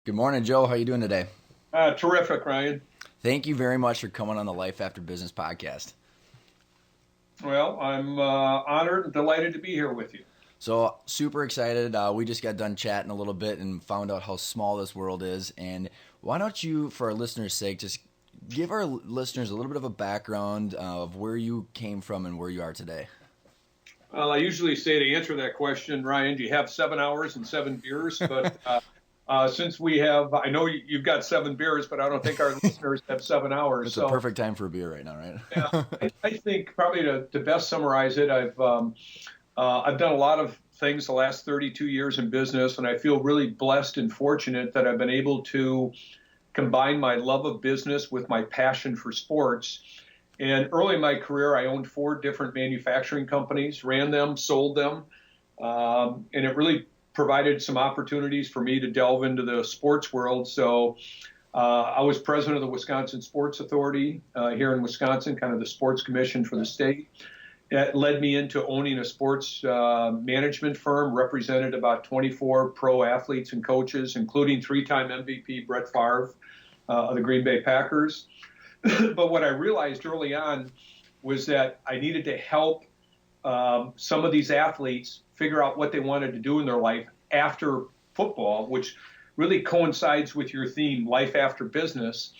Good morning, Joe. How you doing today? Terrific, Ryan. Thank you very much for coming on the Life After Business podcast. Well, I'm honored and delighted to be here with you. So super excited. We just got done chatting a little bit and found out how small this world is. And why don't you, for our listeners' sake, just give our listeners a little bit of a background of where you came from and where you are today. Well, I usually say to answer that question, Ryan, do you have 7 hours and 7 beers? But since we have, I know you've got 7 beers, but I don't think our listeners have 7 hours. It's a perfect time for a beer right now, Yeah, right? I think probably to best summarize it, I've done a lot of things the last 32 years in business, and I feel really blessed and fortunate that I've been able to combine my love of business with my passion for sports. And early in my career, I owned 4 different manufacturing companies, ran them, sold them, and it really provided some opportunities for me to delve into the sports world. So I was president of the Wisconsin Sports Authority here in Wisconsin, kind of the sports commission for the state. That led me into owning a sports management firm, represented about 24 pro athletes and coaches, including 3-time MVP Brett Favre of the Green Bay Packers. But what I realized early on was that I needed to help some of these athletes figure out what they wanted to do in their life after football, which really coincides with your theme, life after business.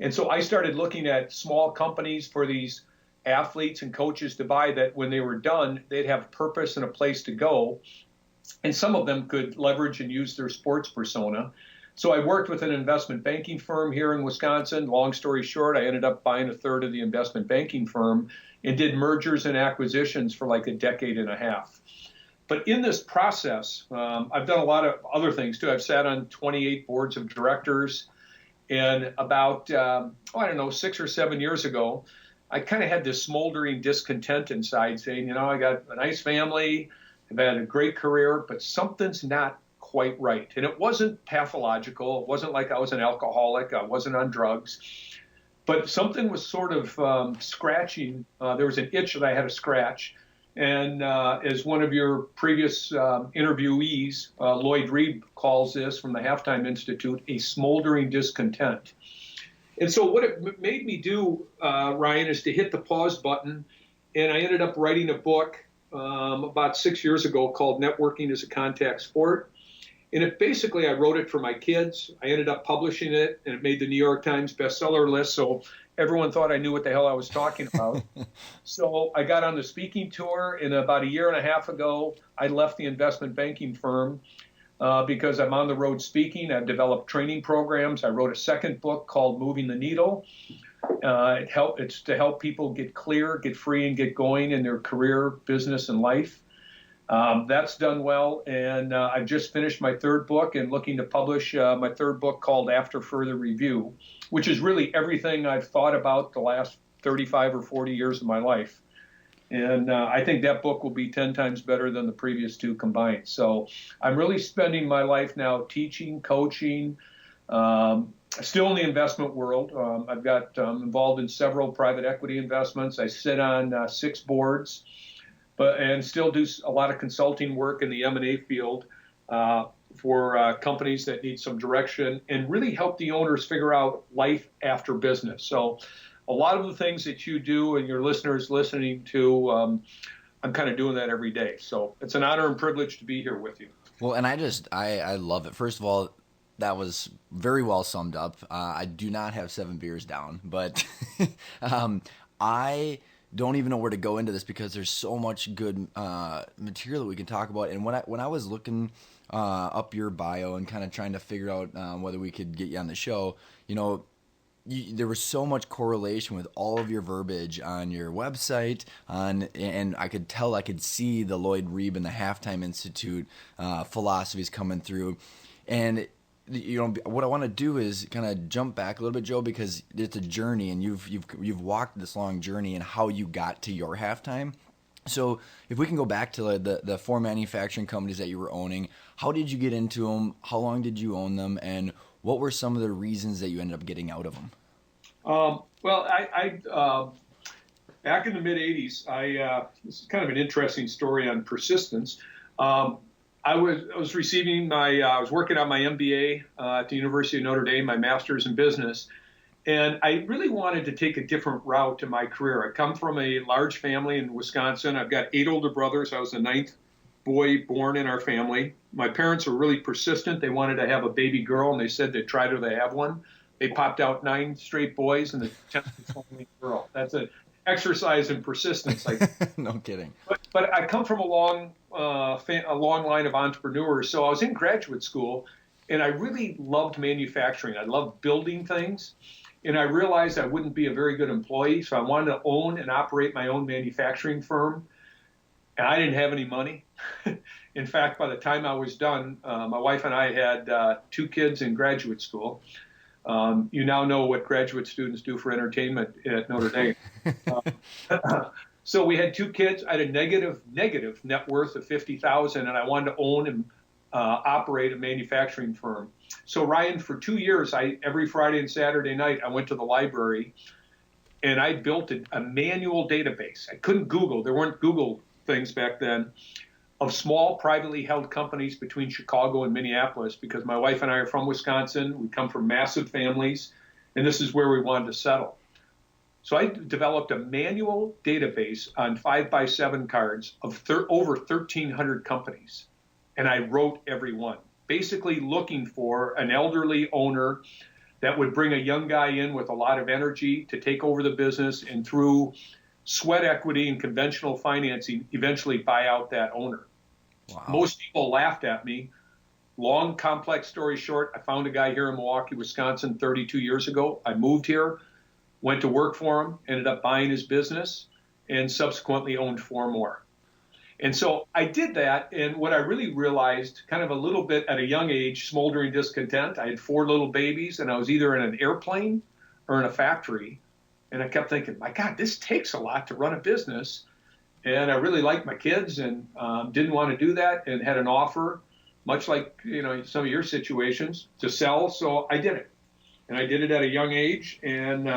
And so I started looking at small companies for these athletes and coaches to buy that when they were done, they'd have purpose and a place to go. And some of them could leverage and use their sports persona. So I worked with an investment banking firm here in Wisconsin. Long story short, I ended up buying a third of the investment banking firm and did mergers and acquisitions for like a decade and a half. But in this process, I've done a lot of other things too. I've sat on 28 boards of directors. And about, I don't know, 6 or 7 years ago, I kind of had this smoldering discontent inside saying, you know, I got a nice family, I've had a great career, but something's not quite right. And it wasn't pathological. It wasn't like I was an alcoholic. I wasn't on drugs. But something was sort of scratching. There was an itch that I had to scratch. And as one of your previous interviewees, Lloyd Reeb, calls this from the Halftime Institute, a smoldering discontent. And so what it made me do, Ryan, is to hit the pause button. And I ended up writing a book about 6 years ago called Networking is a Contact Sport. And basically, I wrote it for my kids. I ended up publishing it, and it made the New York Times bestseller list. So everyone thought I knew what the hell I was talking about. So I got on the speaking tour, and about a year and a half ago, I left the investment banking firm because I'm on the road speaking. I've developed training programs. I wrote a second book called Moving the Needle. It's to help people get clear, get free, and get going in their career, business, and life. That's done well, and I've just finished my third book and looking to publish my third book called After Further Review, which is really everything I've thought about the last 35 or 40 years of my life. And I think that book will be 10 times better than the previous 2 combined. So I'm really spending my life now teaching, coaching, still in the investment world. I've got involved in several private equity investments. I sit on 6 boards. And still do a lot of consulting work in the M&A field for companies that need some direction and really help the owners figure out life after business. So a lot of the things that you do and your listeners listening to, I'm kind of doing that every day. So it's an honor and privilege to be here with you. Well, and I love it. First of all, that was very well summed up. I do not have 7 beers down, but I don't even know where to go into this because there's so much good material that we can talk about. And when I was looking up your bio and kind of trying to figure out whether we could get you on the show, you know, there was so much correlation with all of your verbiage on your website, and I could see the Lloyd Reeb and the Halftime Institute philosophies coming through. And you know, what I want to do is kind of jump back a little bit, Joe, because it's a journey, and you've walked this long journey and how you got to your halftime. So if we can go back to the 4 manufacturing companies that you were owning, how did you get into them? How long did you own them? And what were some of the reasons that you ended up getting out of them? Well, I back in the mid 80s, this is kind of an interesting story on persistence. I was receiving I was working on my MBA at the University of Notre Dame, my master's in business. And I really wanted to take a different route in my career. I come from a large family in Wisconsin. I've got 8 older brothers. I was the 9th boy born in our family. My parents were really persistent. They wanted to have a baby girl, and they said they'd try to have one. They popped out 9 straight boys, and the 10th was only a girl. That's an exercise in persistence. No kidding. But I come from a long line of entrepreneurs. So I was in graduate school, and I really loved manufacturing. I loved building things. And I realized I wouldn't be a very good employee, so I wanted to own and operate my own manufacturing firm. And I didn't have any money. In fact, by the time I was done, my wife and I had 2 kids in graduate school. You now know what graduate students do for entertainment at Notre Dame. So we had 2 kids. I had a negative net worth of $50,000, and I wanted to own and operate a manufacturing firm. So Ryan, for 2 years, every Friday and Saturday night, I went to the library and I built a manual database. I couldn't Google. There weren't Google things back then, of small privately held companies between Chicago and Minneapolis, because my wife and I are from Wisconsin. We come from massive families, and this is where we wanted to settle. So I developed a manual database on 5x7 cards of over 1,300 companies, and I wrote every one, basically looking for an elderly owner that would bring a young guy in with a lot of energy to take over the business, and through sweat equity and conventional financing, eventually buy out that owner. Wow. Most people laughed at me. Long, complex story short, I found a guy here in Milwaukee, Wisconsin 32 years ago. I moved here, went to work for him, ended up buying his business, and subsequently owned 4 more. And so I did that, and what I really realized, kind of a little bit at a young age, smoldering discontent. I had 4 little babies, and I was either in an airplane or in a factory. And I kept thinking, my God, this takes a lot to run a business. And I really liked my kids, and didn't want to do that, and had an offer, much like some of your situations, to sell. So I did it, and I did it at a young age, and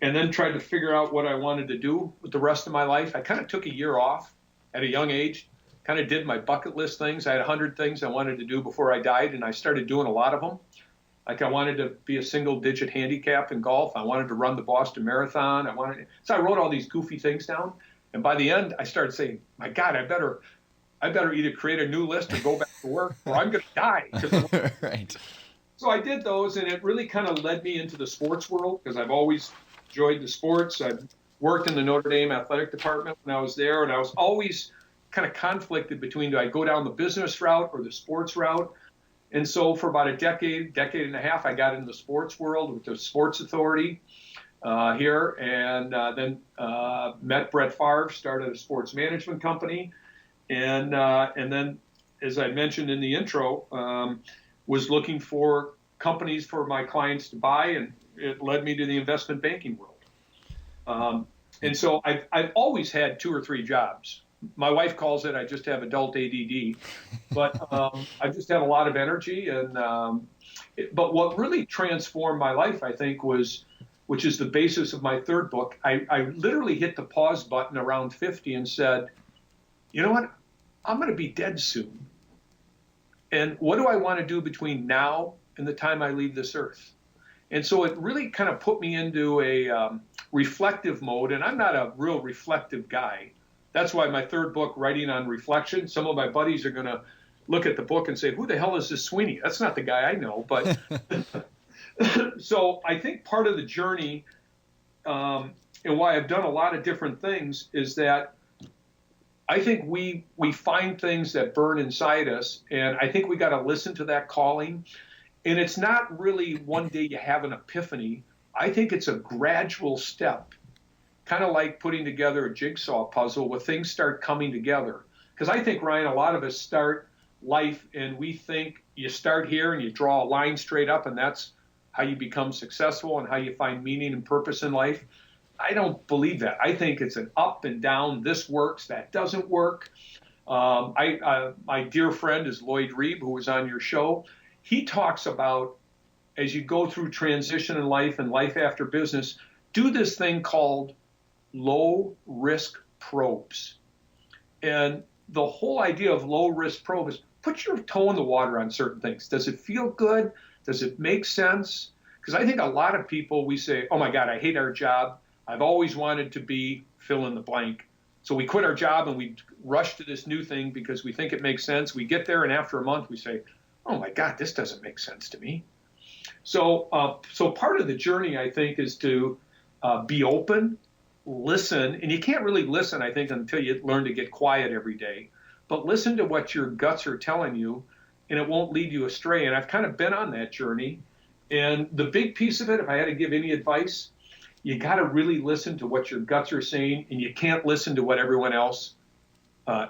then tried to figure out what I wanted to do with the rest of my life. I kind of took a year off at a young age, kind of did my bucket list things. I had 100 things I wanted to do before I died, and I started doing a lot of them. Like I wanted to be a single-digit handicap in golf. I wanted to run the Boston Marathon. So I wrote all these goofy things down. And by the end, I started saying, my God, I better either create a new list or go back to work, or I'm going to die. Right. So I did those, and it really kind of led me into the sports world, because I've always enjoyed the sports. I've worked in the Notre Dame athletic department when I was there, and I was always kind of conflicted between, do I go down the business route or the sports route? And so for about a decade and a half, I got into the sports world with the Sports Authority here, and then met Brett Favre, started a sports management company, and then, as I mentioned in the intro, was looking for companies for my clients to buy, and it led me to the investment banking world. And so I've always had 2 or 3 jobs. My wife calls it, I just have adult ADD, but I just have a lot of energy. But what really transformed my life, I think, which is the basis of my 3rd book, I literally hit the pause button around 50 and said, you know what, I'm going to be dead soon. And what do I want to do between now and the time I leave this earth? And so it really kind of put me into a reflective mode, and I'm not a real reflective guy. That's why my 3rd book, Writing on Reflection, some of my buddies are going to look at the book and say, who the hell is this Sweeney? That's not the guy I know. But so I think part of the journey, and why I've done a lot of different things, is that I think we find things that burn inside us, and I think we got to listen to that calling. And it's not really one day you have an epiphany. I think it's a gradual step, kind of like putting together a jigsaw puzzle where things start coming together. Because I think, Ryan, a lot of us start life and we think you start here and you draw a line straight up, and that's how you become successful and how you find meaning and purpose in life. I don't believe that. I think it's an up and down. This works, that doesn't work. My dear friend is Lloyd Reeb, who was on your show. He talks about, as you go through transition in life and life after business, do this thing called low-risk probes. And the whole idea of low-risk probes, put your toe in the water on certain things. Does it feel good? Does it make sense? Because I think a lot of people, we say, oh my God, I hate our job. I've always wanted to be fill in the blank. So we quit our job and we rush to this new thing because we think it makes sense. We get there and after a month we say, oh my God, this doesn't make sense to me. So part of the journey, I think, is to be open, listen, and you can't really listen, I think, until you learn to get quiet every day. But listen to what your guts are telling you, and it won't lead you astray. And I've kind of been on that journey. And the big piece of it, if I had to give any advice, you got to really listen to what your guts are saying, and you can't listen to what everyone else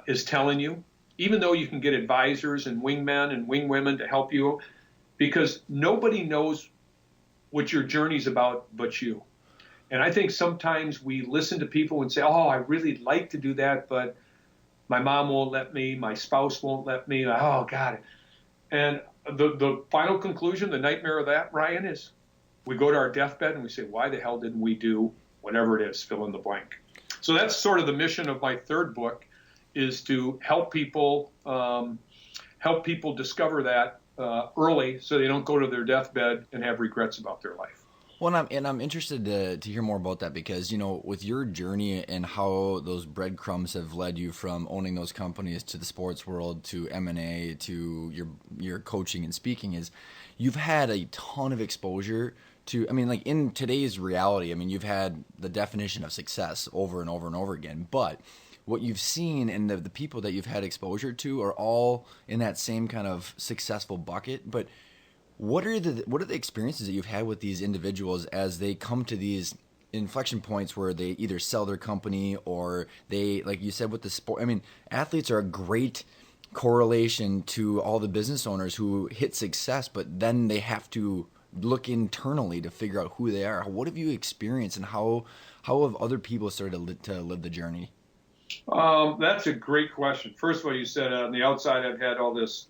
is telling you, even though you can get advisors and wingmen and wingwomen to help you, because nobody knows what your journey's about but you. And I think sometimes we listen to people and say, oh, I really like to do that, but my mom won't let me, my spouse won't let me, oh, God. And the final conclusion, the nightmare of that, Ryan, is we go to our deathbed and we say, why the hell didn't we do whatever it is, fill in the blank. So that's sort of the mission of my third book, is to help people discover that early so they don't go to their deathbed and have regrets about their life. Well, I'm interested to hear more about that because, you know, with your journey and how those breadcrumbs have led you from owning those companies to the sports world to M&A to your coaching and speaking, is you've had a ton of exposure to, I mean, like in today's reality, I mean, you've had the definition of success over and over and over again, but what you've seen and the people that you've had exposure to are all in that same kind of successful bucket. But what are the experiences that you've had with these individuals as they come to these inflection points where they either sell their company or they, like you said with the sport, I mean, athletes are a great correlation to all the business owners who hit success, but then they have to look internally to figure out who they are. What have you experienced, and how have other people started to live the journey? That's a great question. First of all, you said on the outside I've had all this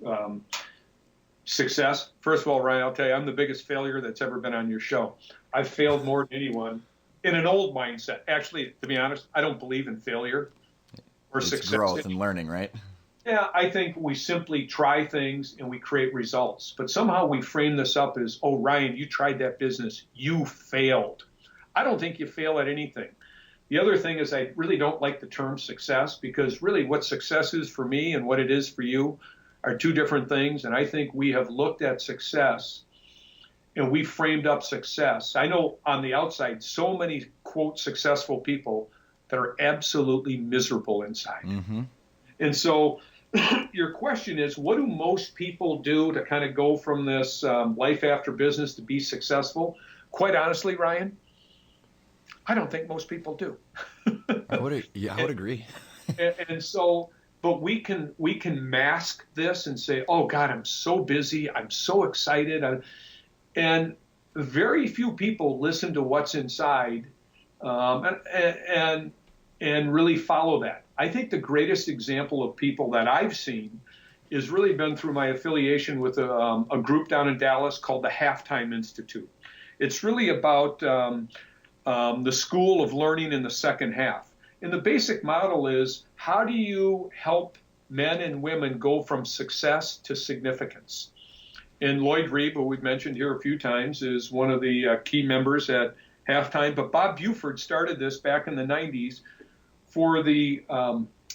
success. First of all, Ryan, I'll tell you, I'm the biggest failure that's ever been on your show. I've failed more than anyone in an old mindset. Actually, to be honest, I don't believe in failure or It's success. growth and learning, right? Yeah, I think we simply try things and we create results. But somehow we frame this up as, oh, Ryan, you tried that business. You failed. I don't think you fail at anything. The other thing is I really don't like the term success, because really what success is for me and what it is for you are two different things. And I think we have looked at success and we framed up success. I know on the outside so many, quote, successful people that are absolutely miserable inside. Mm-hmm. And so your question is, what do most people do to kind of go from this life after business to be successful? Quite honestly, Ryan, I don't think most people do. I would agree. and so, but we can mask this and say, oh God, I'm so busy. I'm so excited. And very few people listen to what's inside and really follow that. I think the greatest example of people that I've seen has really been through my affiliation with a group down in Dallas called the Halftime Institute. It's really about the school of learning in the second half. And the basic model is, how do you help men and women go from success to significance? And Lloyd Reeb, who we've mentioned here a few times, is one of the key members at Halftime. But Bob Buford started this back in the 90s for the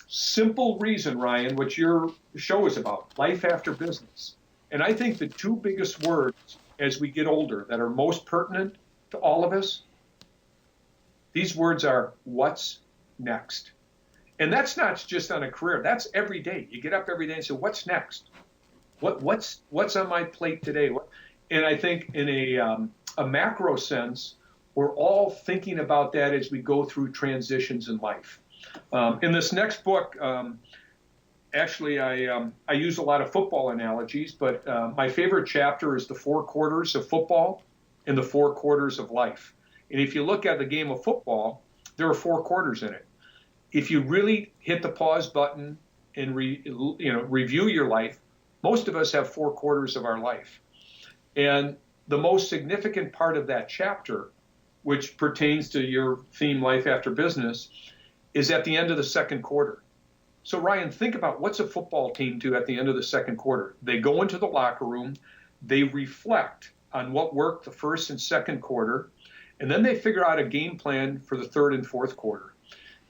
simple reason, Ryan, which your show is about, life after business. And I think the two biggest words as we get older that are most pertinent to all of us, these words are, what's next? And that's not just on a career. That's every day. You get up every day and say, what's next? What's on my plate today? And I think in a macro sense, we're all thinking about that as we go through transitions in life. In this next book, actually, I use a lot of football analogies, but my favorite chapter is the 4 quarters of football and the 4 quarters of life. And if you look at the game of football, there are 4 quarters in it. If you really hit the pause button and review your life, most of us have 4 quarters of our life. And the most significant part of that chapter, which pertains to your theme, life after business, is at the end of the second quarter. So Ryan, think about what's a football team do at the end of the second quarter. They go into the locker room, they reflect on what worked the first and second quarter, and then they figure out a game plan for the third and fourth quarter.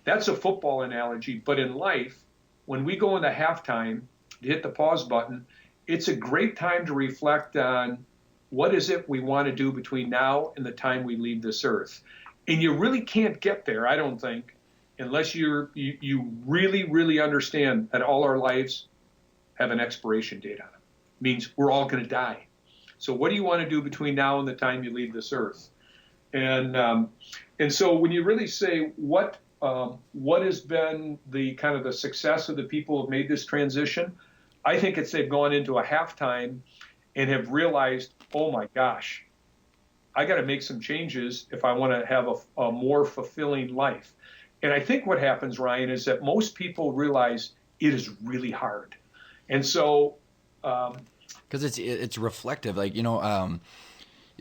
That's a football analogy, but in life, when we go into halftime to hit the pause button, it's a great time to reflect on what is it we want to do between now and the time we leave this earth. And you really can't get there, I don't think, unless you really, really understand that all our lives have an expiration date on them. It means we're all going to die. So what do you want to do between now and the time you leave this earth? And so when you really say what has been the kind of the success of the people who have made this transition, I think it's they've gone into a halftime and have realized, oh my gosh, I got to make some changes if I want to have a more fulfilling life. And I think what happens, Ryan, is that most people realize it is really hard. And so, because it's reflective, like, you know,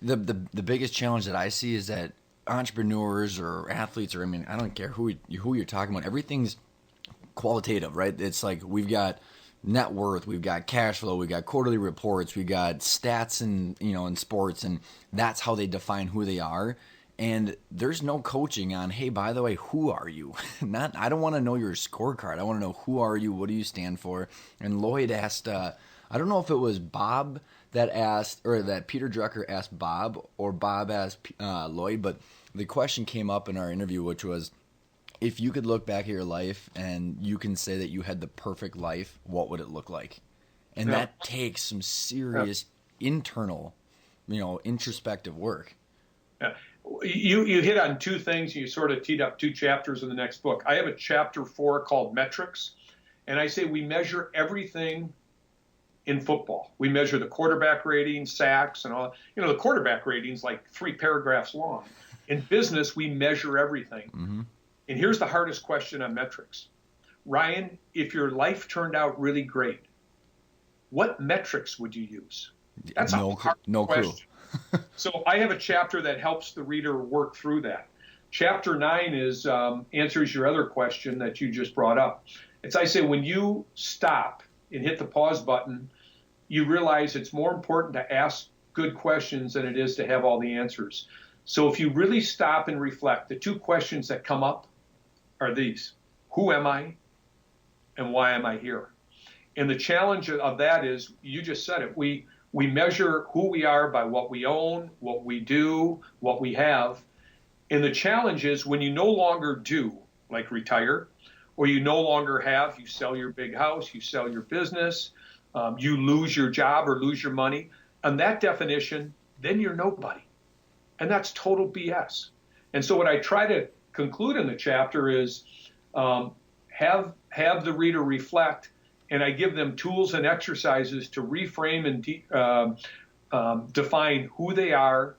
the biggest challenge that I see is that entrepreneurs or athletes, or I mean, I don't care who you're talking about, everything's qualitative, right? It's like we've got net worth, we've got cash flow, we've got quarterly reports, we've got stats and, you know, in sports, and that's how they define who they are. And there's no coaching on, hey, by the way, who are you? I don't want to know your scorecard. I want to know, who are you? What do you stand for? And Lloyd asked, I don't know if it was Bob that asked, or that Peter Drucker asked Bob, or Bob asked Lloyd, but the question came up in our interview, which was, if you could look back at your life and you can say that you had the perfect life, what would it look like? And that takes some serious internal, you know, introspective work. Yeah. You hit on two things. You sort of teed up two chapters in the next book. I have a chapter 4 called Metrics, and I say we measure everything in football. We measure the quarterback rating, sacks, and all. You know, the quarterback rating's like 3 paragraphs long. In business, we measure everything. Mm-hmm. And here's the hardest question on metrics. Ryan, if your life turned out really great, what metrics would you use? That's no question. Clue. So I have a chapter that helps the reader work through that. Chapter 9 is answers your other question that you just brought up. It's, I say, when you stop and hit the pause button, you realize it's more important to ask good questions than it is to have all the answers. So if you really stop and reflect, the two questions that come up are these: who am I and why am I here? And the challenge of that is, you just said it, we measure who we are by what we own, what we do, what we have. And the challenge is, when you no longer do, like retire, or you no longer have, you sell your big house, you sell your business, you lose your job or lose your money, on that definition, then you're nobody. And that's total BS. And so what I try to conclude in the chapter is have the reader reflect, and I give them tools and exercises to reframe and define who they are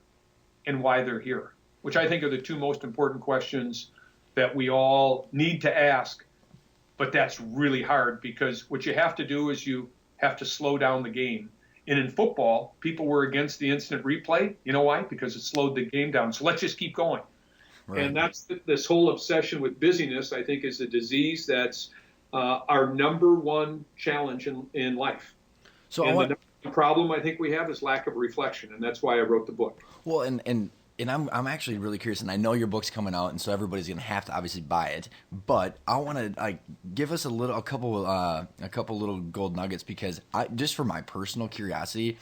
and why they're here, which I think are the two most important questions that we all need to ask. But that's really hard, because what you have to do is you have to slow down the game. And in football, people were against the instant replay. You know why? Because it slowed the game down. So let's just keep going. Right. And that's this whole obsession with busyness, I think, is a disease that's our number one challenge in life. So the problem I think we have is lack of reflection, and that's why I wrote the book. Well, and I'm actually really curious, and I know your book's coming out, and so everybody's gonna have to obviously buy it. But I want to give us a couple little gold nuggets, because just for my personal curiosity,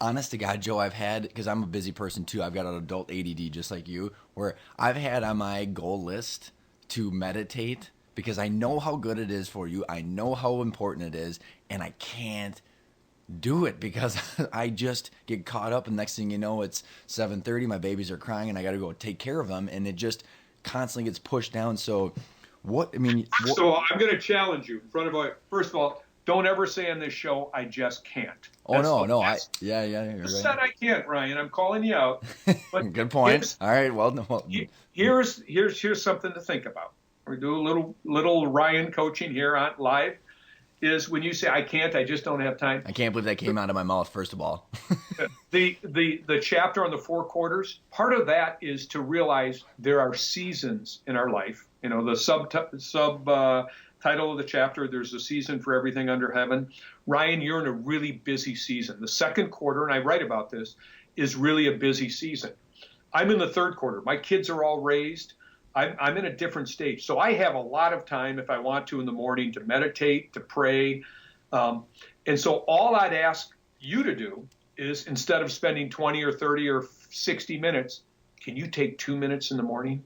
honest to God, Joe, I've had, because I'm a busy person too, I've got an adult ADD just like you, where I've had on my goal list to meditate, because I know how good it is for you, I know how important it is, and I can't do it because I just get caught up, and next thing you know, it's 7:30, my babies are crying, and I got to go take care of them, and it just constantly gets pushed down. So so I'm going to challenge you in front of first of all, don't ever say on this show, I just can't. Oh, no, you're right. Said I can't, Ryan. I'm calling you out. But good point. All right, well, here's something to think about. We do a little Ryan coaching here on live. Is when you say I can't, I just don't have time. I can't believe that came out of my mouth, first of all. the chapter on the 4 quarters, part of that is to realize there are seasons in our life. You know, the sub title of the chapter, there's a season for everything under heaven. Ryan, you're in a really busy season. The second quarter, and I write about this, is really a busy season. I'm in the third quarter. My kids are all raised. I'm in a different stage. So I have a lot of time, if I want to, in the morning to meditate, to pray. And so all I'd ask you to do is, instead of spending 20 or 30 or 60 minutes, can you take 2 minutes in the morning?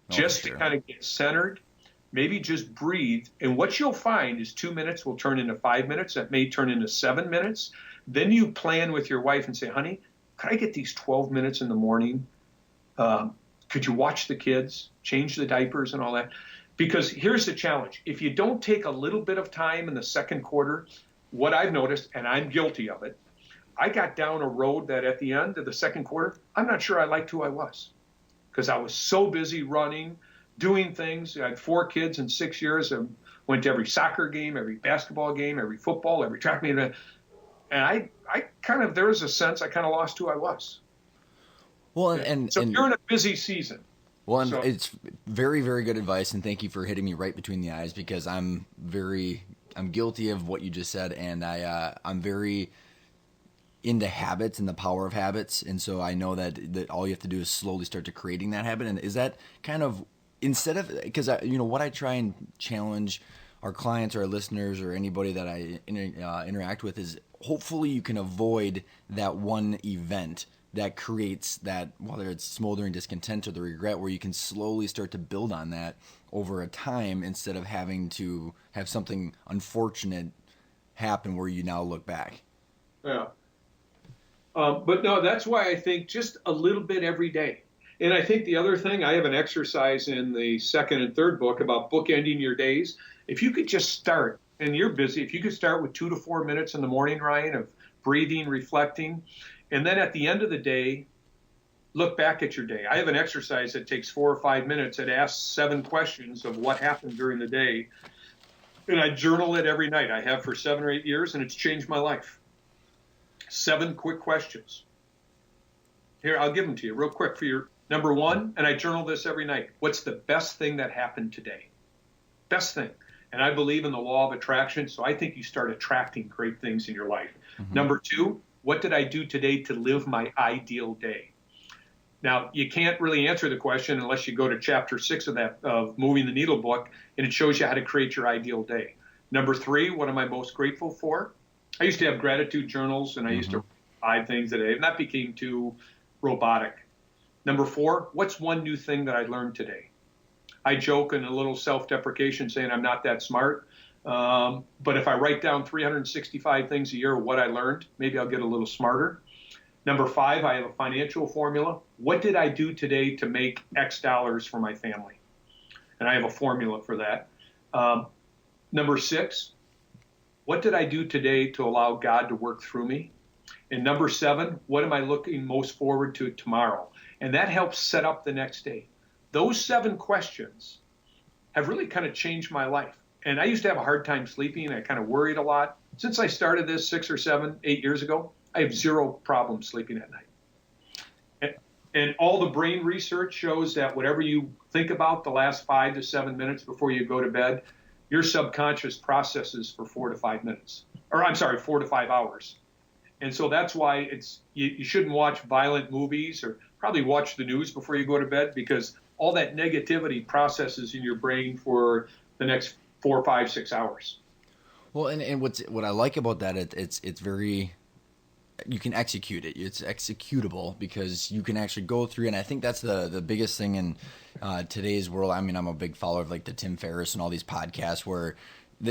Just to kind of get centered, maybe just breathe. And what you'll find is 2 minutes will turn into 5 minutes. That may turn into 7 minutes. Then you plan with your wife and say, honey, could I get these 12 minutes in the morning? Could you watch the kids, change the diapers and all that? Because here's the challenge. If you don't take a little bit of time in the second quarter, what I've noticed, and I'm guilty of it, I got down a road that at the end of the second quarter, I'm not sure I liked who I was, because I was so busy running, doing things. I had 4 kids in 6 years. I went to every soccer game, every basketball game, every football, every track meet. And I kind of, there was a sense I kind of lost who I was. Well, and you're in a busy season. Well, and it's very, very good advice, and thank you for hitting me right between the eyes, because I'm guilty of what you just said, and I'm very into habits and the power of habits, and so I know that all you have to do is slowly start to creating that habit. And is that kind of, instead of, because what I try and challenge our clients or our listeners or anybody that I interact with is, hopefully you can avoid that one event that creates that, whether it's smoldering discontent or the regret, where you can slowly start to build on that over a time, instead of having to have something unfortunate happen where you now look back. Yeah. But no, that's why I think just a little bit every day. And I think the other thing, I have an exercise in the second and third book about bookending your days. If you could just start, and you're busy, if you could start with 2 to 4 minutes in the morning, Ryan, of breathing, reflecting, and then at the end of the day, look back at your day. I have an exercise that takes 4 or 5 minutes. It asks 7 questions of what happened during the day. And I journal it every night. I have for 7 or 8 years, and it's changed my life. 7 quick questions. Here, I'll give them to you real quick for your number 1, and I journal this every night. What's the best thing that happened today? Best thing. And I believe in the law of attraction, so I think you start attracting great things in your life. Mm-hmm. Number 2, what did I do today to live my ideal day? Now, you can't really answer the question unless you go to chapter 6 of Moving the Needle book, and it shows you how to create your ideal day. Number 3, what am I most grateful for? I used to have gratitude journals, and I used to write 5 things a day, and that became too robotic. Number 4, what's one new thing that I learned today? I joke in a little self-deprecation saying I'm not that smart. But if I write down 365 things a year of what I learned, maybe I'll get a little smarter. Number 5, I have a financial formula. What did I do today to make X dollars for my family? And I have a formula for that. Number 6, what did I do today to allow God to work through me? And number 7, what am I looking most forward to tomorrow? And that helps set up the next day. Those 7 questions have really kind of changed my life. And I used to have a hard time sleeping. I kind of worried a lot. Since I started this 6 or 7, 8 years ago, I have 0 problems sleeping at night. And all the brain research shows that whatever you think about the last 5 to 7 minutes before you go to bed, your subconscious processes for 4 to 5 minutes. Or I'm sorry, 4 to 5 hours. And so that's why you shouldn't watch violent movies, or probably watch the news before you go to bed, because all that negativity processes in your brain for the next 4, 5, 6 hours. Well, and what I like about that, it's very, you can execute it. It's executable because you can actually go through, and I think that's the biggest thing in today's world. I mean, I'm a big follower of like the Tim Ferriss and all these podcasts where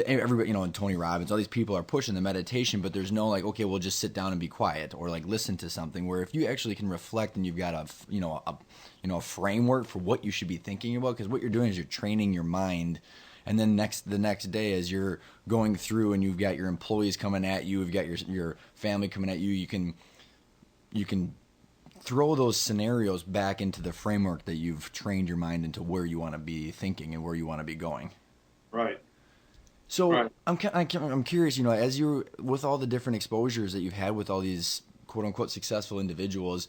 everybody, and Tony Robbins, all these people are pushing the meditation, but there's no like, okay, we'll just sit down and be quiet, or like listen to something. Where if you actually can reflect and you've got a framework for what you should be thinking about, because what you're doing is you're training your mind. And then the next day, as you're going through and you've got your employees coming at you, you've got your family coming at you, you can throw those scenarios back into the framework that you've trained your mind into where you want to be thinking and where you want to be going. Right. So right. I'm curious, as you're with all the different exposures that you've had with all these quote unquote successful individuals,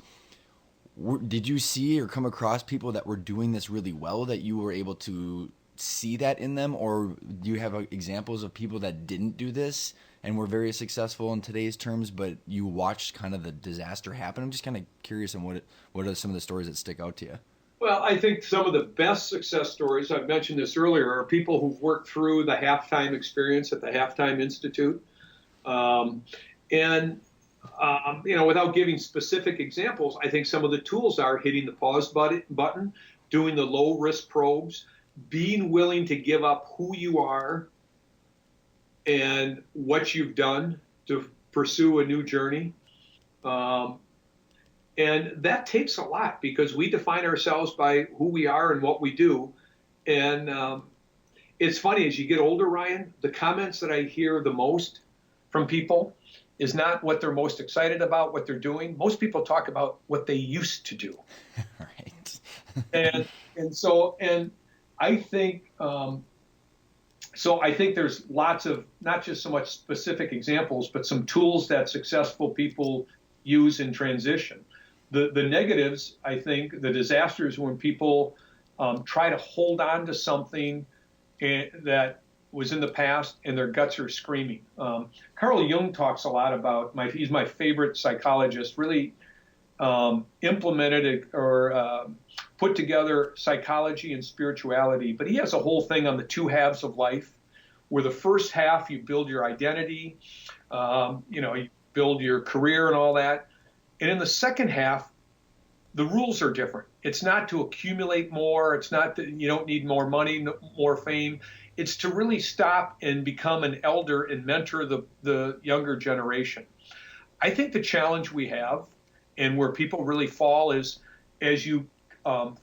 did you see or come across people that were doing this really well that you were able to see that in them, or do you have examples of people that didn't do this and were very successful in today's terms, but you watched kind of the disaster happen? I'm just kind of curious on what are some of the stories that stick out to you? Well, I think some of the best success stories, I've mentioned this earlier, are people who've worked through the halftime experience at the Halftime Institute. And without giving specific examples, I think some of the tools are hitting the pause button, doing the low risk probes, being willing to give up who you are and what you've done to pursue a new journey. And that takes a lot because we define ourselves by who we are and what we do. And it's funny, as you get older, Ryan, the comments that I hear the most from people is not what they're most excited about, what they're doing. Most people talk about what they used to do. Right. and I think I think there's lots of not just so much specific examples, but some tools that successful people use in transition. The negatives, I think, the disasters when people try to hold on to something that was in the past and their guts are screaming. Carl Jung talks a lot about, he's my favorite psychologist, really implemented or put together psychology and spirituality. But he has a whole thing on the two halves of life, where the first half you build your identity, you build your career and all that. And in the second half, the rules are different. It's not to accumulate more. It's not that you don't need more money, more fame. It's to really stop and become an elder and mentor the younger generation. I think the challenge we have and where people really fall is as you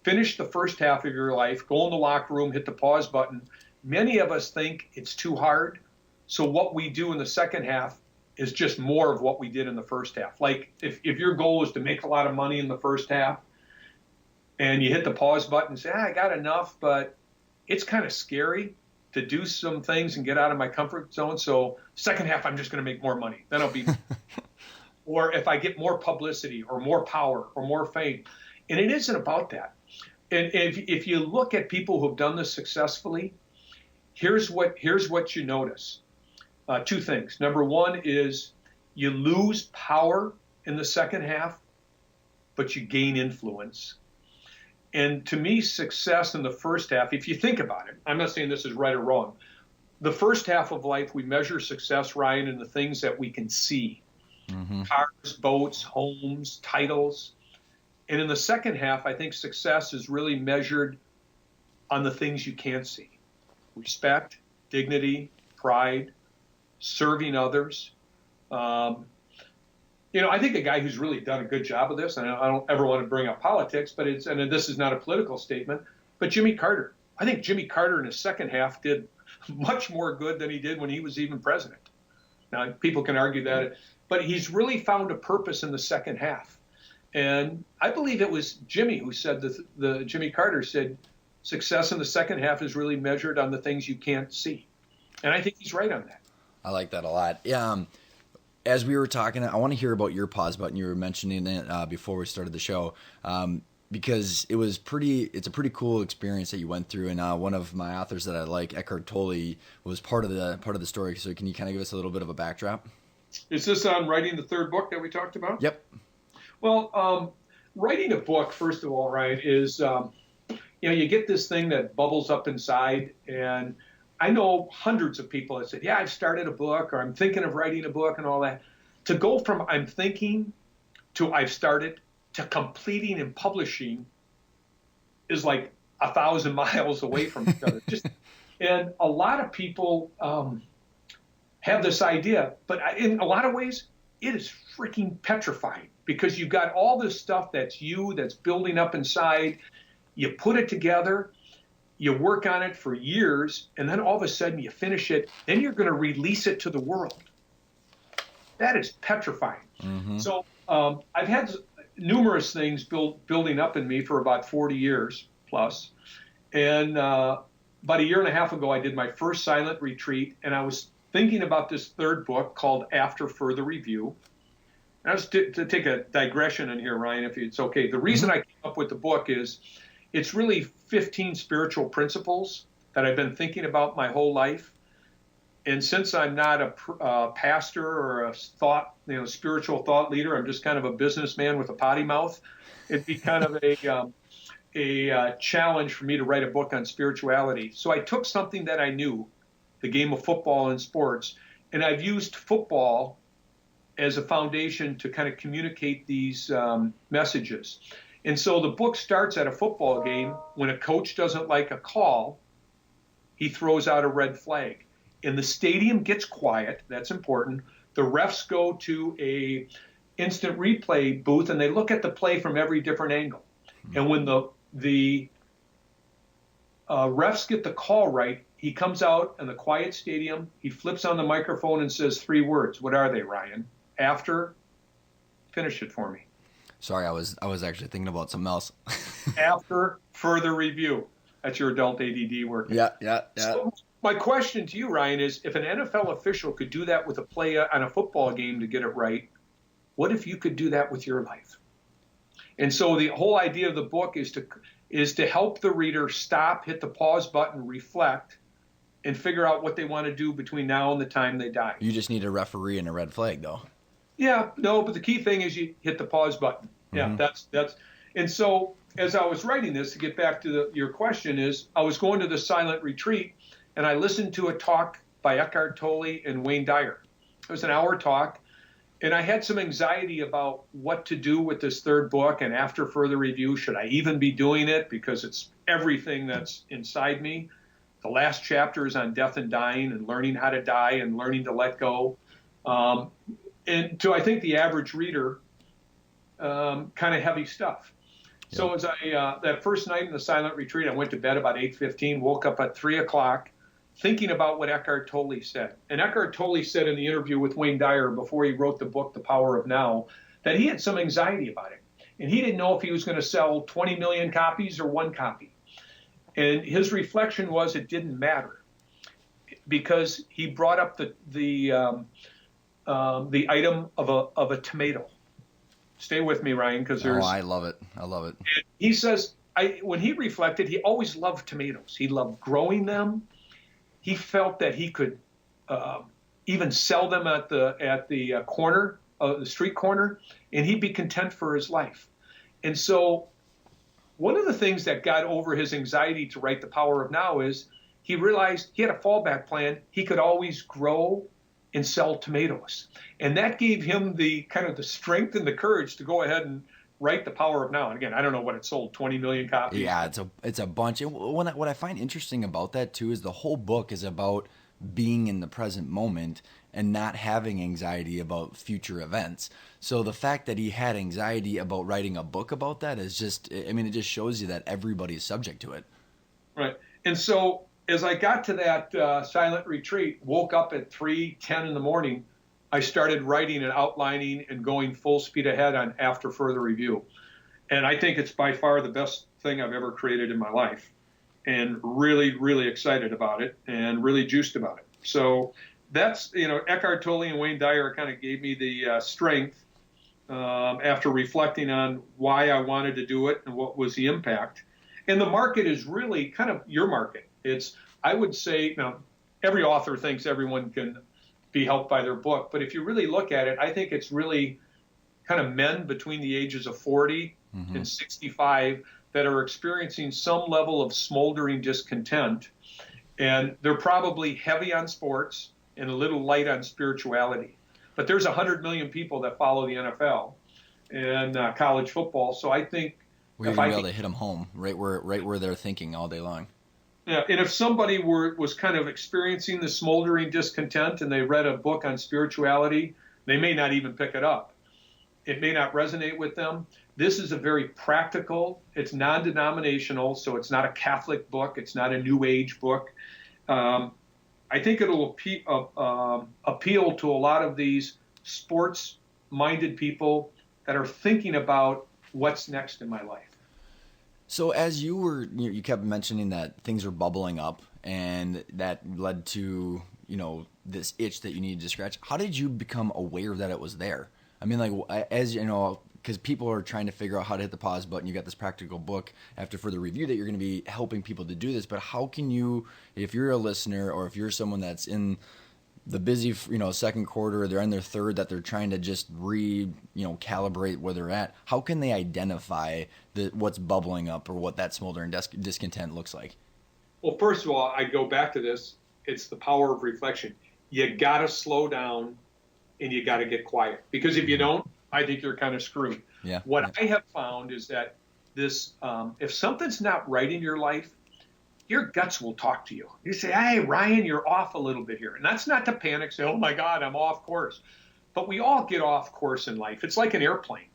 finish the first half of your life, go in the locker room, hit the pause button, many of us think it's too hard. So what we do in the second half is just more of what we did in the first half. Like if your goal is to make a lot of money in the first half and you hit the pause button and say, I got enough, but it's kind of scary to do some things and get out of my comfort zone. So second half, I'm just going to make more money. Then I'll be, or if I get more publicity or more power or more fame. And it isn't about that. And if you look at people who've done this successfully, here's what you notice. Two things. Number one is you lose power in the second half, but you gain influence. And to me, success in the first half, if you think about it, I'm not saying this is right or wrong. The first half of life, we measure success, Ryan, in the things that we can see. Mm-hmm. Cars, boats, homes, titles. And in the second half, I think success is really measured on the things you can't see. Respect, dignity, pride, serving others. I think a guy who's really done a good job of this, and I don't ever want to bring up politics, but and this is not a political statement, but Jimmy Carter. I think Jimmy Carter in his second half did much more good than he did when he was even president. Now, people can argue that, but he's really found a purpose in the second half. And I believe it was Jimmy who said Jimmy Carter said, success in the second half is really measured on the things you can't see. And I think he's right on that. I like that a lot. Yeah. As we were talking, I want to hear about your pause button. You were mentioning it before we started the show, because it's a pretty cool experience that you went through. And one of my authors that I like, Eckhart Tolle, was part of the story. So can you kind of give us a little bit of a backdrop? Is this on writing the third book that we talked about? Yep. Well, writing a book, first of all, right, is you get this thing that bubbles up inside, and I know hundreds of people that said, yeah, I've started a book, or I'm thinking of writing a book and all that. To go from I'm thinking to I've started to completing and publishing is like 1,000 miles away from each other. And a lot of people have this idea, but in a lot of ways, it is freaking petrifying because you've got all this stuff that's building up inside. You put it together. You work on it for years, and then all of a sudden you finish it. Then you're going to release it to the world. That is petrifying. Mm-hmm. So I've had numerous things building up in me for about 40 years plus. And about a year and a half ago, I did my first silent retreat, and I was thinking about this third book called After Further Review. And I was to take a digression in here, Ryan, if it's okay. The reason I came up with the book is it's really 15 spiritual principles that I've been thinking about my whole life. And since I'm not a pastor or a spiritual thought leader, I'm just kind of a businessman with a potty mouth. It'd be kind of a challenge for me to write a book on spirituality. So I took something that I knew, the game of football and sports, and I've used football as a foundation to kind of communicate these messages. And so the book starts at a football game. When a coach doesn't like a call, he throws out a red flag. And the stadium gets quiet. That's important. The refs go to a instant replay booth and they look at the play from every different angle. And when the refs get the call right, he comes out in the quiet stadium. He flips on the microphone and says 3 words. What are they, Ryan? After, finish it for me. Sorry, I was actually thinking about something else. After further review. That's your adult ADD work. Yeah. So my question to you, Ryan, is if an NFL official could do that with a play on a football game to get it right, what if you could do that with your life? And so the whole idea of the book is to help the reader stop, hit the pause button, reflect, and figure out what they want to do between now and the time they die. You just need a referee and a red flag, though. Yeah, no, but the key thing is you hit the pause button. Yeah, that's. And so as I was writing this, to get back to your question, is I was going to the silent retreat, and I listened to a talk by Eckhart Tolle and Wayne Dyer. It was an hour talk, and I had some anxiety about what to do with this third book. And after further review, should I even be doing it? Because it's everything that's inside me. The last chapter is on death and dying and learning how to die and learning to let go. And to, I think, the average reader, kind of heavy stuff. Yep. So as that first night in the silent retreat, I went to bed about 8:15, woke up at 3 o'clock, thinking about what Eckhart Tolle said. And Eckhart Tolle said in the interview with Wayne Dyer before he wrote the book, The Power of Now, that he had some anxiety about it. And he didn't know if he was going to sell 20 million copies or 1 copy. And his reflection was it didn't matter, because he brought up the item of a tomato. Stay with me, Ryan, because there's. Oh, I love it. And he says, when he reflected, he always loved tomatoes. He loved growing them. He felt that he could even sell them at the corner, the street corner, and he'd be content for his life. And so, one of the things that got over his anxiety to write The Power of Now is he realized he had a fallback plan. He could always grow and sell tomatoes. And that gave him the kind of the strength and the courage to go ahead and write The Power of Now. And again, I don't know what it sold, 20 million copies. Yeah, it's a bunch. And what I find interesting about that too is the whole book is about being in the present moment and not having anxiety about future events. So the fact that he had anxiety about writing a book about that is just, I mean, it just shows you that everybody's subject to it. Right. And so as I got to that silent retreat, woke up at 3:10 in the morning, I started writing and outlining and going full speed ahead on after further review. And I think it's by far the best thing I've ever created in my life, and really, really excited about it and really juiced about it. So that's, Eckhart Tolle and Wayne Dyer kind of gave me the strength after reflecting on why I wanted to do it and what was the impact. And the market is really kind of your market. I would say, now, every author thinks everyone can be helped by their book, but if you really look at it, I think it's really kind of men between the ages of 40 and 65 that are experiencing some level of smoldering discontent, and they're probably heavy on sports and a little light on spirituality. But there's 100 million people that follow the NFL and college football, so I think we're going to be able to hit them home right where they're thinking all day long. Yeah, and if somebody was kind of experiencing the smoldering discontent and they read a book on spirituality, they may not even pick it up. It may not resonate with them. This is a very practical, it's non-denominational, so it's not a Catholic book, it's not a New Age book. I think it'll appeal to a lot of these sports-minded people that are thinking about what's next in my life. So as you kept mentioning that things were bubbling up and that led to, this itch that you needed to scratch. How did you become aware that it was there? I mean, like, as because people are trying to figure out how to hit the pause button. You got this practical book after further review that you're going to be helping people to do this. But how can you, if you're a listener or if you're someone that's in the busy, second quarter, they're in their third, that they're trying to just calibrate where they're at, how can they identify what's bubbling up or what that smoldering discontent looks like? Well, first of all, I go back to this. It's the power of reflection. You got to slow down and you got to get quiet, because if you don't, I think you're kind of screwed. Yeah. What I have found is that if something's not right in your life, your guts will talk to you. You say, hey, Ryan, you're off a little bit here. And that's not to panic, say, oh my God, I'm off course. But we all get off course in life. It's like an airplane.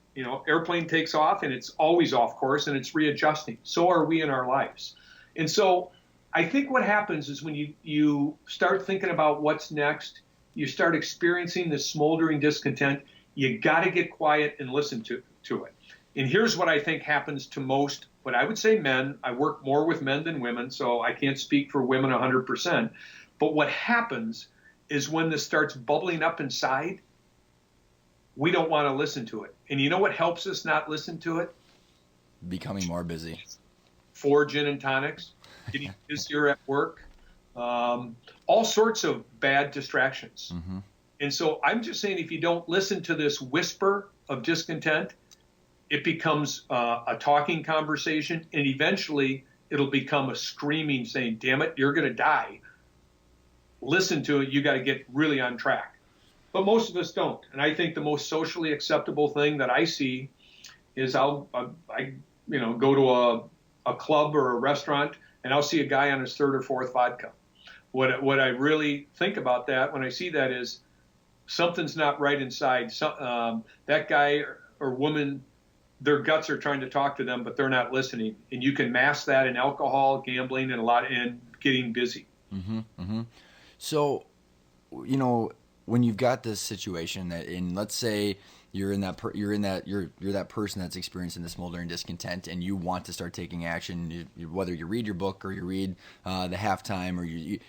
Airplane takes off and it's always off course and it's readjusting. So are we in our lives. And so I think what happens is when you start thinking about what's next, you start experiencing this smoldering discontent, you got to get quiet and listen to it. And here's what I think happens to most, but I would say men. I work more with men than women, so I can't speak for women 100%. But what happens is when this starts bubbling up inside, we don't want to listen to it. And you know what helps us not listen to it? Becoming more busy. 4 gin and tonics, getting busier at work, all sorts of bad distractions. Mm-hmm. And so I'm just saying, if you don't listen to this whisper of discontent, it becomes a talking conversation, and eventually it'll become a screaming saying, damn it, you're going to die. Listen to it. You got to get really on track. But most of us don't. And I think the most socially acceptable thing that I see is I go to a club or a restaurant and I'll see a guy on his 3rd or 4th vodka. What I really think about that when I see that is something's not right inside. That guy or woman, their guts are trying to talk to them, but they're not listening. And you can mask that in alcohol, gambling, and getting busy. Mm-hmm, mm-hmm. So, when you've got this situation and let's say you're that person that's experiencing this smoldering discontent, and you want to start taking action, whether you read your book or you read the halftime, or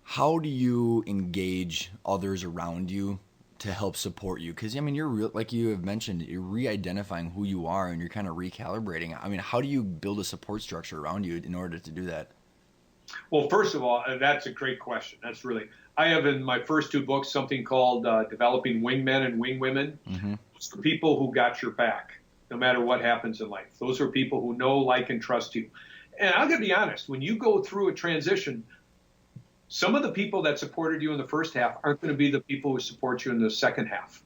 how do you engage others around you to help support you? Because you're like you have mentioned, you're re-identifying who you are and you're kind of recalibrating. How do you build a support structure around you in order to do that? Well, first of all, that's a great question. I have in my first 2 books something called Developing Wingmen and Wingwomen. Mm-hmm. Those are people who got your back, no matter what happens in life. Those are people who know, like, and trust you. And I'm going to be honest, when you go through a transition, some of the people that supported you in the first half aren't going to be the people who support you in the second half.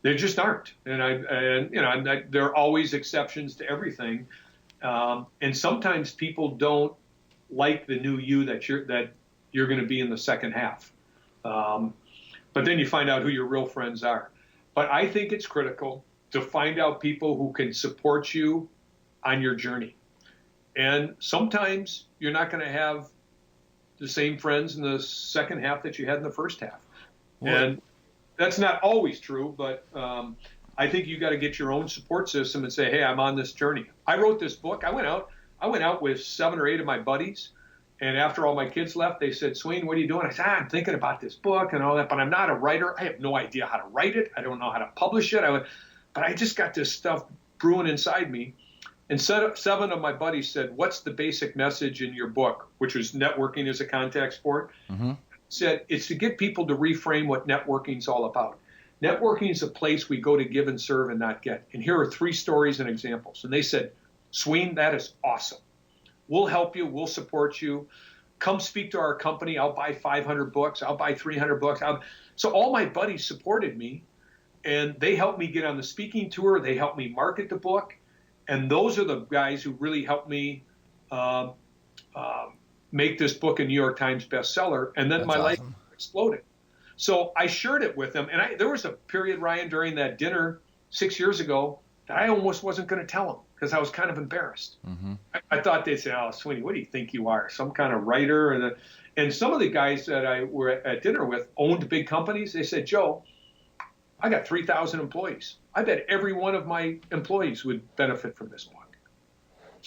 They just aren't. And there are always exceptions to everything. And sometimes people don't like the new you that you're going to be in the second half. But then you find out who your real friends are. But I think it's critical to find out people who can support you on your journey. And sometimes you're not going to have the same friends in the second half that you had in the first half. Well, and that's not always true, but I think you got to get your own support system and say, hey, I'm on this journey. I wrote this book. I went out with 7 or 8 of my buddies. And after all my kids left, they said, Sweeney, what are you doing? I said, I'm thinking about this book and all that, but I'm not a writer. I have no idea how to write it. I don't know how to publish it. But I just got this stuff brewing inside me. And 7 of my buddies said, what's the basic message in your book, which was networking as a contact sport? Mm-hmm. Said, it's to get people to reframe what networking is all about. Networking is a place we go to give and serve and not get. And here are 3 stories and examples. And they said, Sweeney, that is awesome. We'll help you. We'll support you. Come speak to our company. I'll buy 500 books. I'll buy 300 books. So all my buddies supported me, and they helped me get on the speaking tour. They helped me market the book. And those are the guys who really helped me make this book a New York Times bestseller. And then my life exploded. So I shared it with them. And there was a period, Ryan, during that dinner 6 years ago that I almost wasn't going to tell them because I was kind of embarrassed. Mm-hmm. I thought they'd say, oh, Sweeney, what do you think you are? Some kind of writer? And some of the guys that I were at dinner with owned big companies. They said, Joe, I got 3,000 employees. I bet every one of my employees would benefit from this book.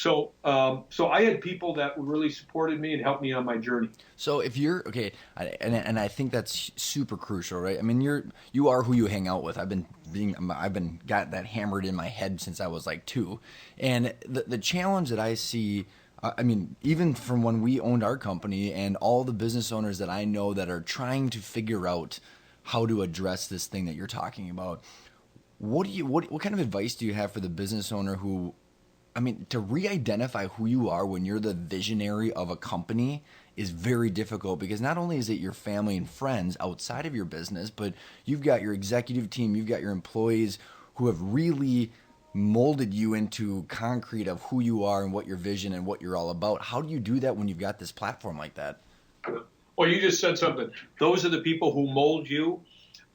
So I had people that really supported me and helped me on my journey. So if you're okay, and I think that's super crucial, right? I mean, you are who you hang out with. I've been got that hammered in my head since I was like 2, and the challenge that I see. I mean, even from when we owned our company and all the business owners that I know that are trying to figure out how to address this thing that you're talking about, what kind of advice do you have for the business owner who, I mean, to re-identify who you are when you're the visionary of a company is very difficult, because not only is it your family and friends outside of your business, but you've got your executive team, you've got your employees who have really molded you into concrete of who you are and what your vision and what you're all about. How do you do that when you've got this platform like that? Well, you just said something. Those are the people who mold you.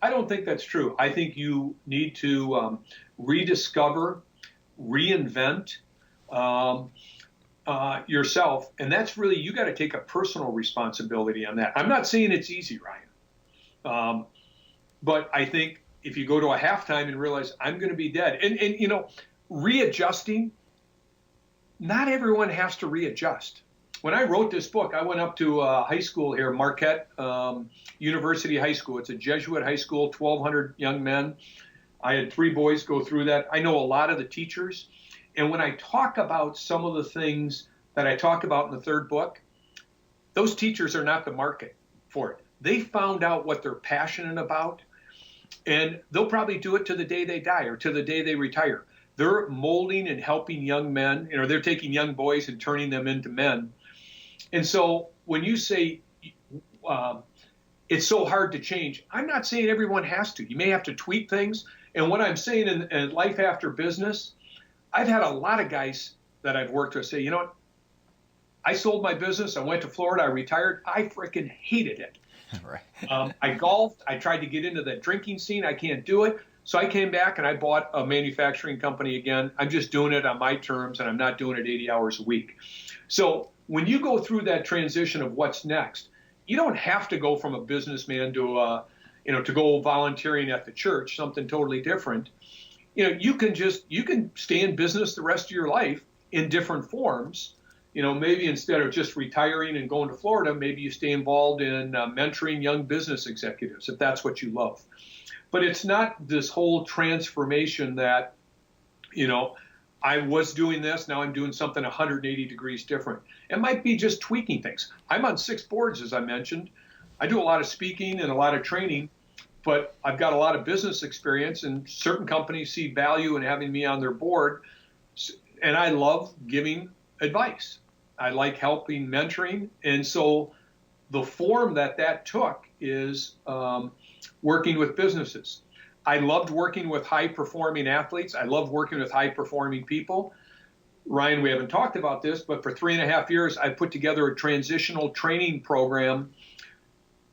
I don't think that's true. I think you need to rediscover, reinvent yourself, and that's really, you got to take a personal responsibility on that. I'm not saying it's easy, Ryan, but I think if you go to a halftime and realize I'm going to be dead, and readjusting, not everyone has to readjust. When I wrote this book, I went up to high school here, Marquette University High School. It's a Jesuit high school, 1,200 young men. I had 3 boys go through that. I know a lot of the teachers. And when I talk about some of the things that I talk about in the 3rd book, those teachers are not the market for it. They found out what they're passionate about, and they'll probably do it to the day they die or to the day they retire. They're molding and helping young men. They're taking young boys and turning them into men. And so when you say it's so hard to change, I'm not saying everyone has to. You may have to tweak things. And what I'm saying in life after business, I've had a lot of guys that I've worked with say, you know what, I sold my business, I went to Florida, I retired, I freaking hated it. Right. I golfed, I tried to get into the drinking scene, I can't do it. So I came back and I bought a manufacturing company again. I'm just doing it on my terms, and I'm not doing it 80 hours a week. So when you go through that transition of what's next, you don't have to go from a businessman to to go volunteering at the church, something totally different. You can stay in business the rest of your life in different forms. Maybe instead of just retiring and going to Florida, maybe you stay involved in mentoring young business executives, if that's what you love. But it's not this whole transformation that, I was doing this, now I'm doing something 180 degrees different. It might be just tweaking things. I'm on 6 boards, as I mentioned. I do a lot of speaking and a lot of training, but I've got a lot of business experience, and certain companies see value in having me on their board. And I love giving advice. I like helping, mentoring. And so the form that took is working with businesses. I loved working with high-performing athletes. I love working with high-performing people. Ryan, we haven't talked about this, but for 3.5 years, I put together a transitional training program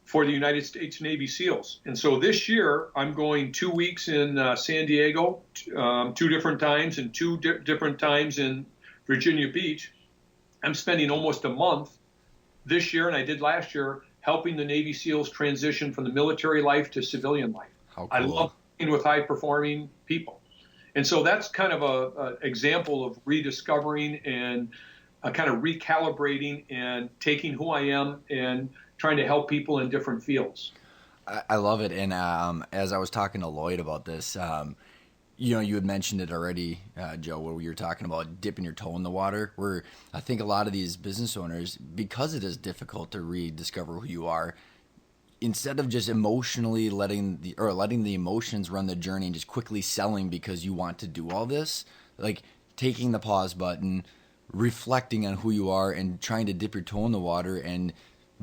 for the United States Navy SEALs. And so this year, I'm going 2 weeks in San Diego, 2 different times, and 2 different times in Virginia Beach. I'm spending almost a month this year, and I did last year, helping the Navy SEALs transition from the military life to civilian life. How cool. I love working with high-performing people. And so that's kind of an example of rediscovering and kind of recalibrating and taking who I am and trying to help people in different fields. I love it. And as I was talking to Lloyd about this, you had mentioned it already, Joe, where we were talking about dipping your toe in the water, where I think a lot of these business owners, because it is difficult to rediscover who you are, instead of just emotionally letting the emotions run the journey and just quickly selling because you want to do all this, like taking the pause button, reflecting on who you are, and trying to dip your toe in the water and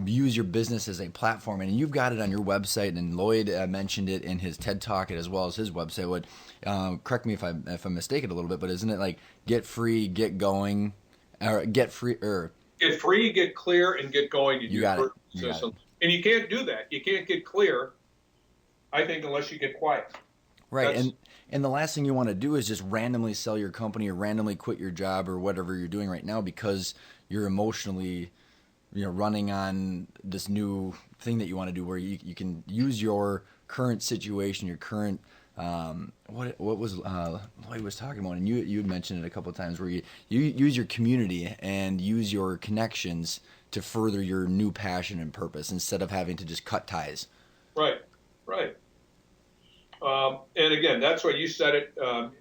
use your business as a platform. And you've got it on your website, and Lloyd mentioned it in his TED Talk as well as his website. Correct me if I'm mistaken a little bit, but isn't it like get free, get going, or get free, or get free, get clear, and get going? You got it. And you can't do that. You can't get clear, I think, unless you get quiet. Right. And the last thing you want to do is just randomly sell your company or randomly quit your job or whatever you're doing right now because you're emotionally running on this new thing that you want to do, where you can use your current situation, your current what was Lloyd was talking about, and you had mentioned it a couple of times, where you use your community and use your connections to further your new passion and purpose instead of having to just cut ties. Right. And again, that's what you said it. A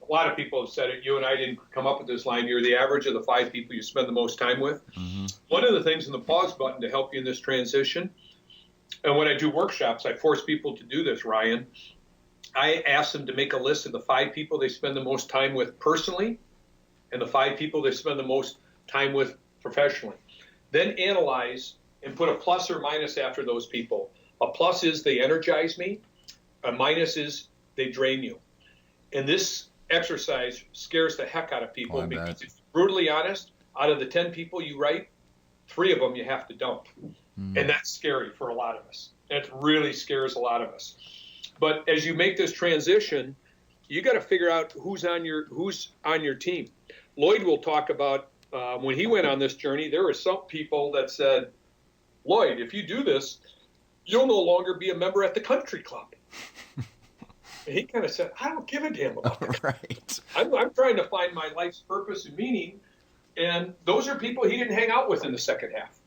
lot of people have said it. You and I didn't come up with this line. You're the average of the 5 people you spend the most time with. Mm-hmm. One of the things in the pause button to help you in this transition, and when I do workshops, I force people to do this, Ryan. I ask them to make a list of the 5 people they spend the most time with personally and the 5 people they spend the most time with professionally. Then analyze and put a plus or minus after those people. A plus is they energize me. A minus is they drain you. And this exercise scares the heck out of people because if you're brutally honest, out of the 10 people you write, 3 of them you have to dump. And that's scary for a lot of us. It really scares a lot of us. But as you make this transition, you got to figure out who's on your team. Lloyd will talk about when he went on this journey, there were some people that said, Lloyd, if you do this, you'll no longer be a member at the country club. And he kind of said, I don't give a damn about that. Right. I'm trying to find my life's purpose and meaning. And those are people he didn't hang out with in the second half.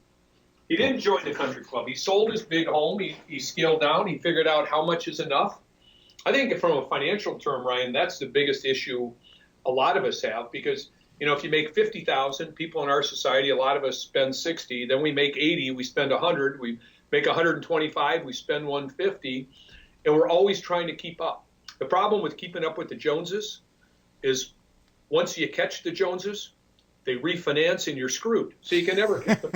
He didn't join the country club. He sold his big home. He scaled down. He figured out how much is enough. I think from a financial term, Ryan, that's the biggest issue a lot of us have because, if you make 50,000, people in our society, a lot of us spend 60, then we make 80, we spend 100, we make 125, we spend 150, and we're always trying to keep up. The problem with keeping up with the Joneses is once you catch the Joneses, they refinance and you're screwed. So you can never catch them.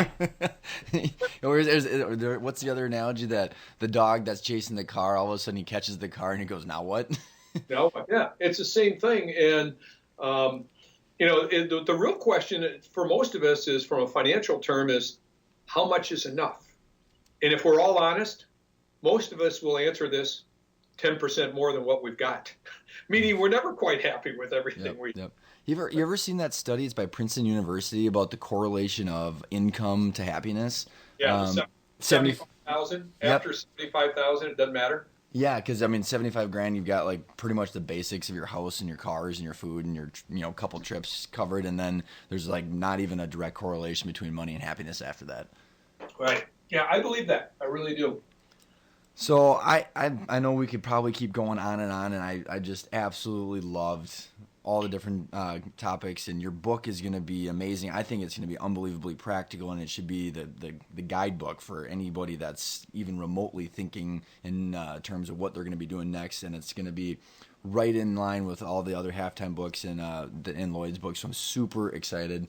What's the other analogy that the dog that's chasing the car, all of a sudden he catches the car and he goes, now what? No, yeah, it's the same thing. And, the real question for most of us is from a financial term is how much is enough? And if we're all honest, most of us will answer this 10% more than what we've got, meaning we're never quite happy with everything we do. You ever seen that study? It's by Princeton University about the correlation of income to happiness. Yeah, 75,000 after 75,000, it doesn't matter. Yeah, because 75 grand, you've got like pretty much the basics of your house and your cars and your food and your couple trips covered, and then there's like not even a direct correlation between money and happiness after that. Right. Yeah, I believe that. I really do. So I know we could probably keep going on, and I just absolutely loved all the different topics, and your book is going to be amazing. I think it's going to be unbelievably practical, and it should be the guidebook for anybody that's even remotely thinking in terms of what they're going to be doing next, and it's going to be right in line with all the other halftime books in Lloyd's book, so I'm super excited.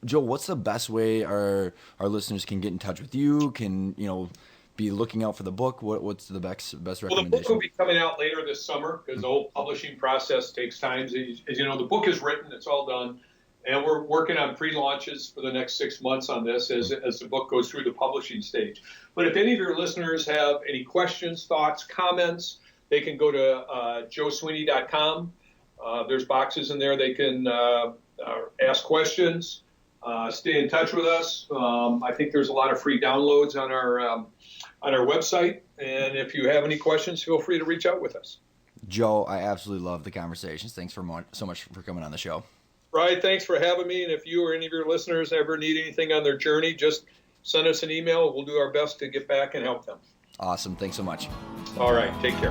Joe, what's the best way our listeners can get in touch with you, can be looking out for the book? What's the best recommendation? Well, the book will be coming out later this summer because the whole publishing process takes time. As you know, the book is written, it's all done, and we're working on pre-launches for the next 6 months on this as the book goes through the publishing stage. But if any of your listeners have any questions, thoughts, comments, they can go to joesweeney.com. There's boxes in there. They can ask questions, stay in touch with us. I think there's a lot of free downloads on our website. And if you have any questions, feel free to reach out with us. Joe, I absolutely love the conversations. Thanks so much for coming on the show. Right. Thanks for having me. And if you or any of your listeners ever need anything on their journey, just send us an email. We'll do our best to get back and help them. Awesome. Thanks so much. All right. Take care.